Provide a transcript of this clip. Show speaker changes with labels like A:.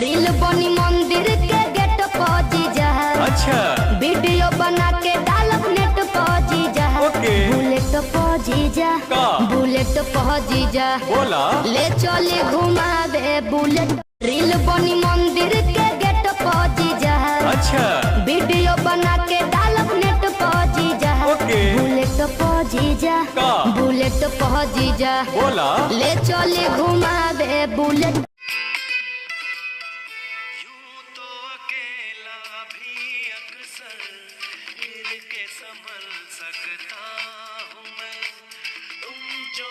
A: Reel बनी मंदिर के गेट पहुंची जा।
B: अच्छा
A: वीडियो बना के डालब नेट पहुंची जा।
B: ओके।
A: बुलेट पहुंची जा
B: का?
A: बुलेट पहुंची जा।
B: बोला
A: ले चले घुमावे बुलेट। रील बनी मंदिर के गेट पहुंची जा।
B: अच्छा
A: वीडियो बना के डालब नेट पहुंची जा।
B: ओके।
A: बुलेट पहुंची जा
B: का?
A: बुलेट पहुंची जा।
B: बोला
A: ले चले घुमावे बुलेट।
C: संभल सकता हूँ मैं, तुम जो